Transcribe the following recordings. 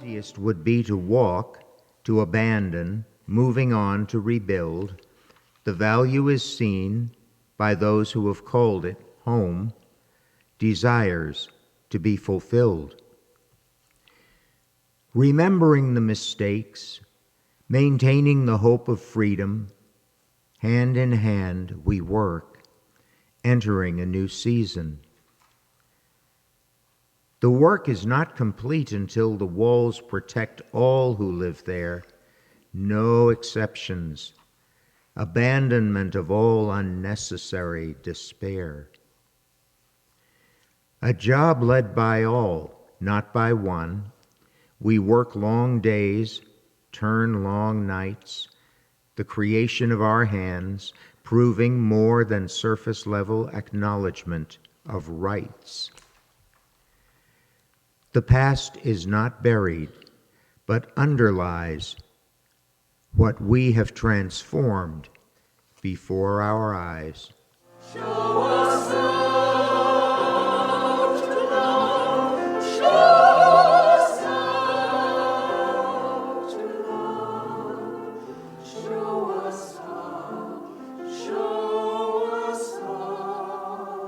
easiest would be to walk, to abandon, moving on to rebuild. The value is seen by those who have called it home, desires to be fulfilled. Remembering the mistakes, maintaining the hope of freedom, hand in hand we work, entering a new season. The work is not complete until the walls protect all who live there, no exceptions, abandonment of all unnecessary despair. A job led by all, not by one. We work long days, turn long nights, the creation of our hands, proving more than surface-level acknowledgement of rights. The past is not buried, but underlies what we have transformed before our eyes. Show us how to love. Show us how to love. Show us how. Show us how to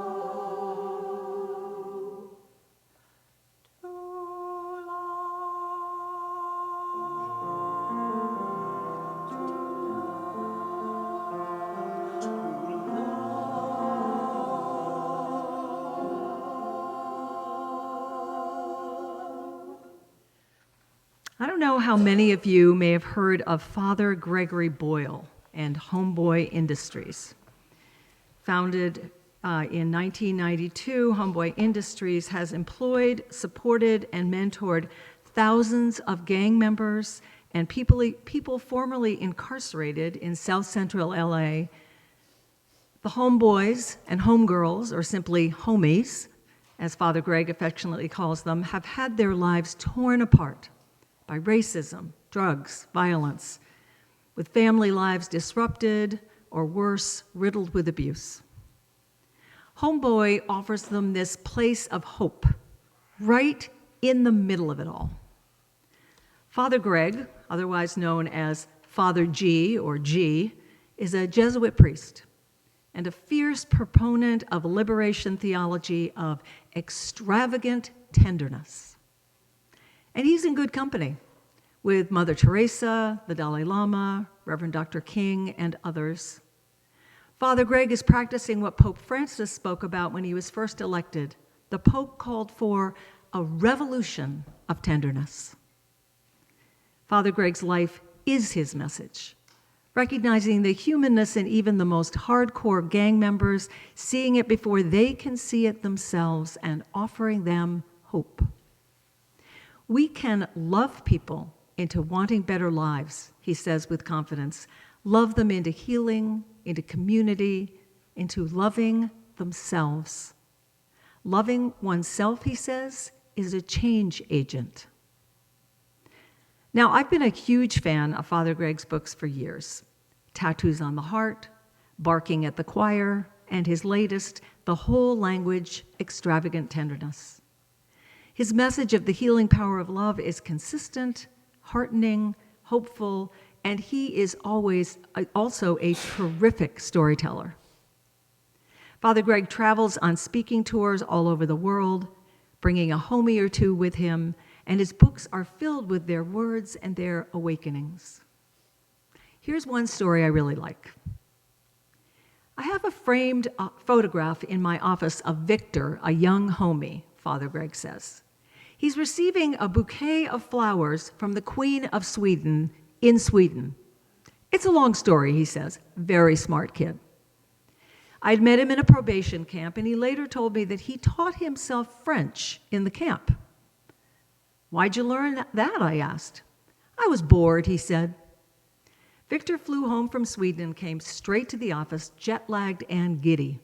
I don't know how many of you may have heard of Father Gregory Boyle and Homeboy Industries. Founded in 1992, Homeboy Industries has employed, supported, and mentored thousands of gang members and people formerly incarcerated in South Central L.A. The homeboys and homegirls, or simply homies, as Father Greg affectionately calls them, have had their lives torn apart by racism, drugs, violence, with family lives disrupted, or worse, riddled with abuse. Homeboy offers them this place of hope, right in the middle of it all. Father Greg, otherwise known as Father G, or G, is a Jesuit priest and a fierce proponent of liberation theology of extravagant tenderness. And he's in good company with Mother Teresa, the Dalai Lama, Reverend Dr. King, and others. Father Greg is practicing what Pope Francis spoke about when he was first elected. The Pope called for a revolution of tenderness. Father Greg's life is his message, recognizing the humanness in even the most hardcore gang members, seeing it before they can see it themselves, and offering them hope. We can love people into wanting better lives, he says with confidence. Love them into healing, into community, into loving themselves. Loving oneself, he says, is a change agent. Now, I've been a huge fan of Father Greg's books for years. Tattoos on the Heart, Barking at the Choir, and his latest, The Whole Language, Extravagant Tenderness. His message of the healing power of love is consistent, heartening, hopeful, and he is always also a terrific storyteller. Father Greg travels on speaking tours all over the world, bringing a homie or two with him, and his books are filled with their words and their awakenings. Here's one story I really like. I have a framed photograph in my office of Victor, a young homie, Father Greg says. He's receiving a bouquet of flowers from the Queen of Sweden in Sweden. It's a long story, he says. Very smart kid. I'd met him in a probation camp, and he later told me that he taught himself French in the camp. Why'd you learn that, I asked. I was bored, he said. Victor flew home from Sweden and came straight to the office, jet-lagged and giddy.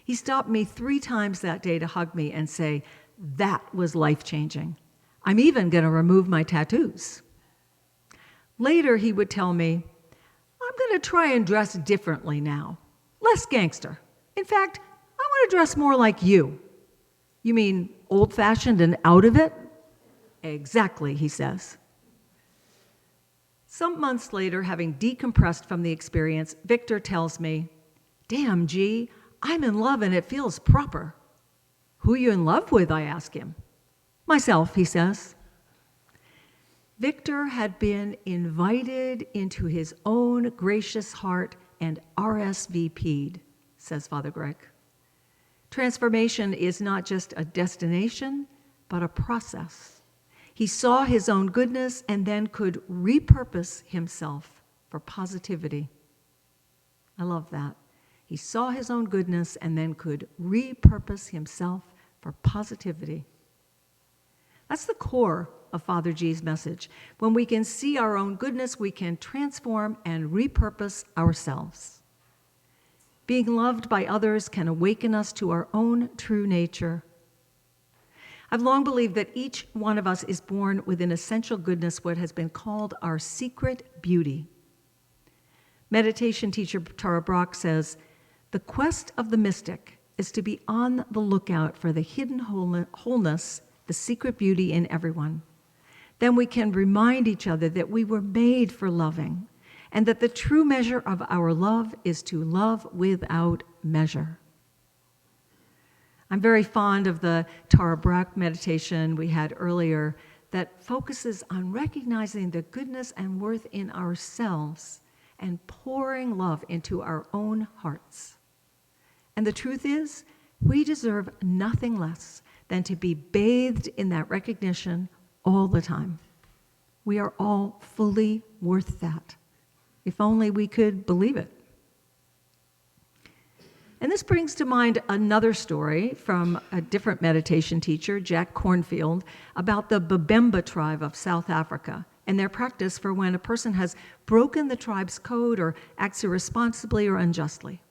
He stopped me 3 times that day to hug me and say, "That was life-changing. I'm even going to remove my tattoos." Later, he would tell me, "I'm going to try and dress differently now. Less gangster. In fact, I want to dress more like you." "You mean old-fashioned and out of it?" Exactly, he says. Some months later, having decompressed from the experience, Victor tells me, "Damn, G, I'm in love and it feels proper." "Who are you in love with?" I ask him. "Myself," he says. Victor had been invited into his own gracious heart and RSVP'd, says Father Greg. Transformation is not just a destination, but a process. He saw his own goodness and then could repurpose himself for positivity. I love that. He saw his own goodness and then could repurpose himself for positivity. That's the core of Father G's message. When we can see our own goodness, we can transform and repurpose ourselves. Being loved by others can awaken us to our own true nature. I've long believed that each one of us is born with an essential goodness, what has been called our secret beauty. Meditation teacher Tara Brach says, "The quest of the mystic is to be on the lookout for the hidden wholeness, the secret beauty in everyone. Then we can remind each other that we were made for loving, and that the true measure of our love is to love without measure." I'm very fond of the Tara Brach meditation we had earlier that focuses on recognizing the goodness and worth in ourselves and pouring love into our own hearts. And the truth is, we deserve nothing less than to be bathed in that recognition all the time. We are all fully worth that. If only we could believe it. And this brings to mind another story from a different meditation teacher, Jack Cornfield, about the Babemba tribe of South Africa and their practice for when a person has broken the tribe's code or acts irresponsibly or unjustly.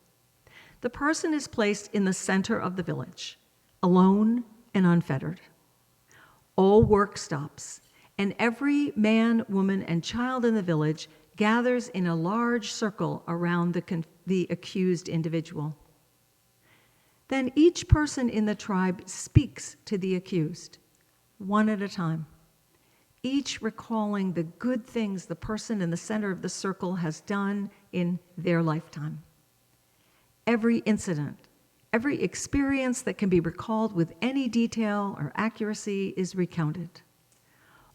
The person is placed in the center of the village, alone and unfettered. All work stops, and every man, woman, and child in the village gathers in a large circle around the accused individual. Then each person in the tribe speaks to the accused, one at a time, each recalling the good things the person in the center of the circle has done in their lifetime. Every incident, every experience that can be recalled with any detail or accuracy is recounted.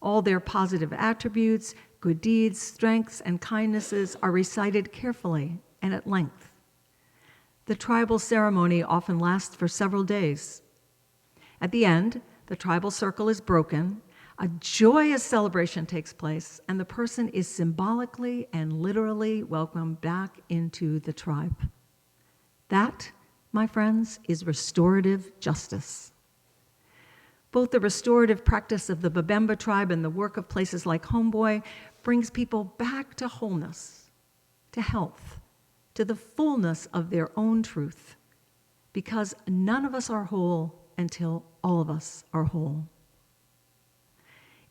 All their positive attributes, good deeds, strengths, and kindnesses are recited carefully and at length. The tribal ceremony often lasts for several days. At the end, the tribal circle is broken, a joyous celebration takes place, and the person is symbolically and literally welcomed back into the tribe. That, my friends, is restorative justice. Both the restorative practice of the Babemba tribe and the work of places like Homeboy brings people back to wholeness, to health, to the fullness of their own truth, because none of us are whole until all of us are whole.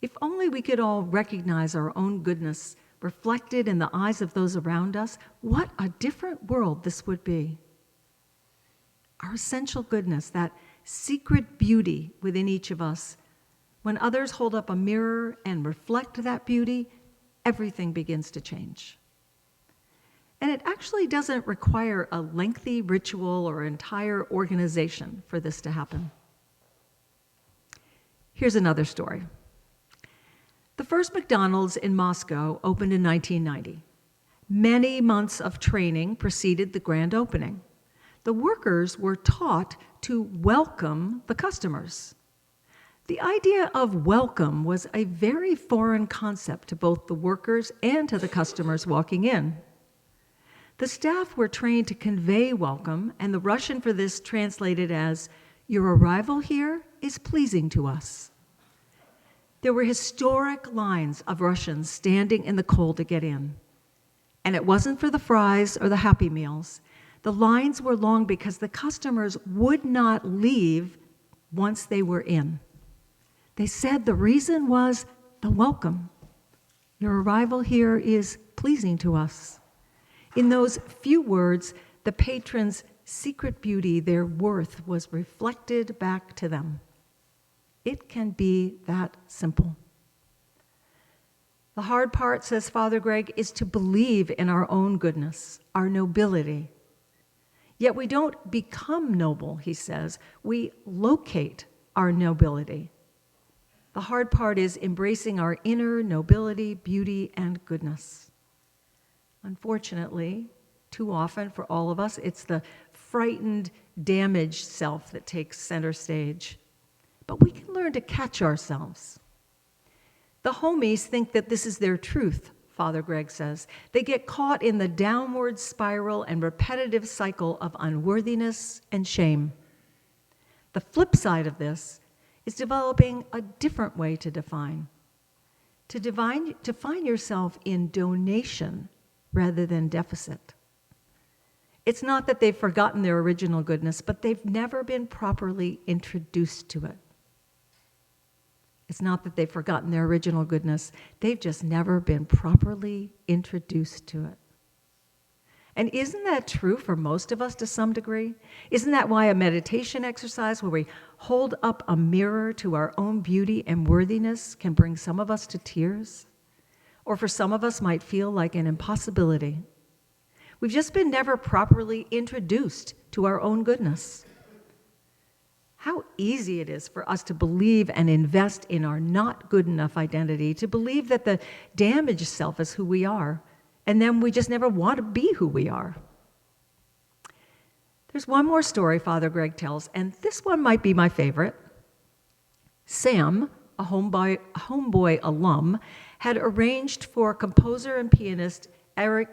If only we could all recognize our own goodness reflected in the eyes of those around us, what a different world this would be. Our essential goodness, that secret beauty within each of us, when others hold up a mirror and reflect that beauty, everything begins to change. And it actually doesn't require a lengthy ritual or entire organization for this to happen. Here's another story. The first McDonald's in Moscow opened in 1990. Many months of training preceded the grand opening. The workers were taught to welcome the customers. The idea of welcome was a very foreign concept to both the workers and to the customers walking in. The staff were trained to convey welcome, and the Russian for this translated as, "Your arrival here is pleasing to us." There were historic lines of Russians standing in the cold to get in. And it wasn't for the fries or the Happy Meals. The lines were long because the customers would not leave once they were in. They said the reason was the welcome. "Your arrival here is pleasing to us." In those few words, the patrons' secret beauty, their worth, was reflected back to them. It can be that simple. The hard part, says Father Greg, is to believe in our own goodness, our nobility. Yet we don't become noble, he says. We locate our nobility. The hard part is embracing our inner nobility, beauty, and goodness. Unfortunately, too often for all of us, it's the frightened, damaged self that takes center stage. But we can learn to catch ourselves. The homies think that this is their truth, Father Greg says. They get caught in the downward spiral and repetitive cycle of unworthiness and shame. The flip side of this is developing a different way to define. To define yourself in donation rather than deficit. It's not that they've forgotten their original goodness, but they've never been properly introduced to it. It's not that they've forgotten their original goodness, they've just never been properly introduced to it. And isn't that true for most of us to some degree? Isn't that why a meditation exercise where we hold up a mirror to our own beauty and worthiness can bring some of us to tears? Or for some of us might feel like an impossibility. We've just been never properly introduced to our own goodness. How easy it is for us to believe and invest in our not good enough identity, to believe that the damaged self is who we are, and then we just never want to be who we are. There's one more story Father Greg tells, and this one might be my favorite. Sam, a Homeboy alum, had arranged for composer and pianist Eric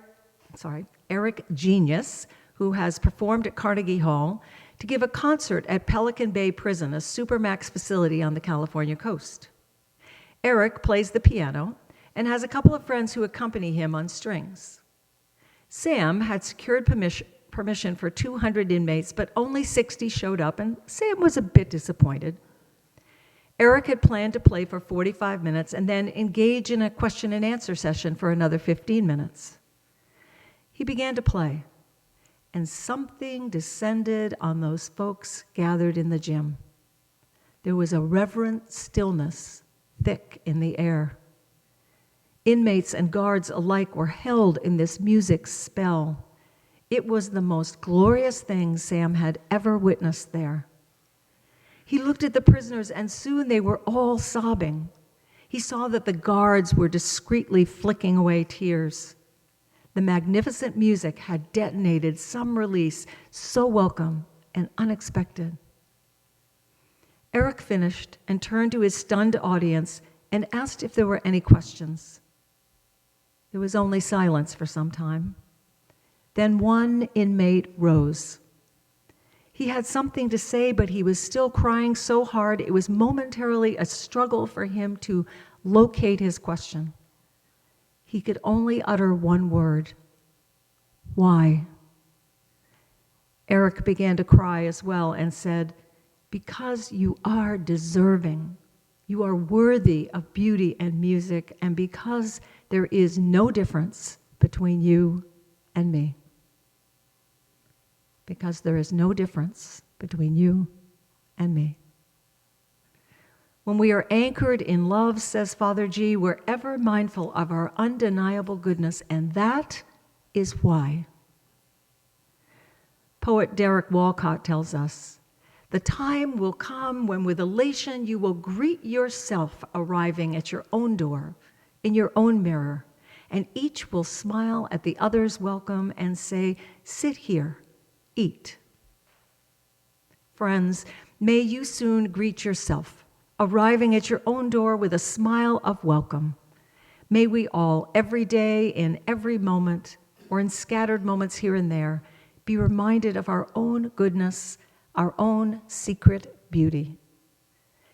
Genius, who has performed at Carnegie Hall, to give a concert at Pelican Bay Prison, a supermax facility on the California coast. Eric plays the piano and has a couple of friends who accompany him on strings. Sam had secured permission for 200 inmates, but only 60 showed up, and Sam was a bit disappointed. Eric had planned to play for 45 minutes and then engage in a question and answer session for another 15 minutes. He began to play, and something descended on those folks gathered in the gym. There was a reverent stillness thick in the air. Inmates and guards alike were held in this music spell. It was the most glorious thing Sam had ever witnessed there. He looked at the prisoners, and soon they were all sobbing. He saw that the guards were discreetly flicking away tears. The magnificent music had detonated some release so welcome and unexpected. Eric finished and turned to his stunned audience and asked if there were any questions. There was only silence for some time. Then one inmate rose. He had something to say, but he was still crying so hard it was momentarily a struggle for him to locate his question. He could only utter one word: why? Eric began to cry as well and said, because you are deserving. You are worthy of beauty and music, and because there is no difference between you and me. Because there is no difference between you and me. When we are anchored in love, says Father G, we're ever mindful of our undeniable goodness, and that is why. Poet Derek Walcott tells us, the time will come when with elation you will greet yourself arriving at your own door, in your own mirror, and each will smile at the other's welcome and say, sit here, eat. Friends, may you soon greet yourself, arriving at your own door with a smile of welcome. May we all, every day, in every moment, or in scattered moments here and there, be reminded of our own goodness, our own secret beauty.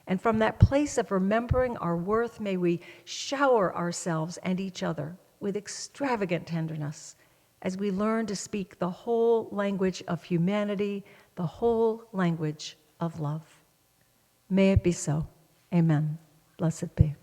And from that place of remembering our worth, may we shower ourselves and each other with extravagant tenderness as we learn to speak the whole language of humanity, the whole language of love. May it be so. Amen. Blessed be.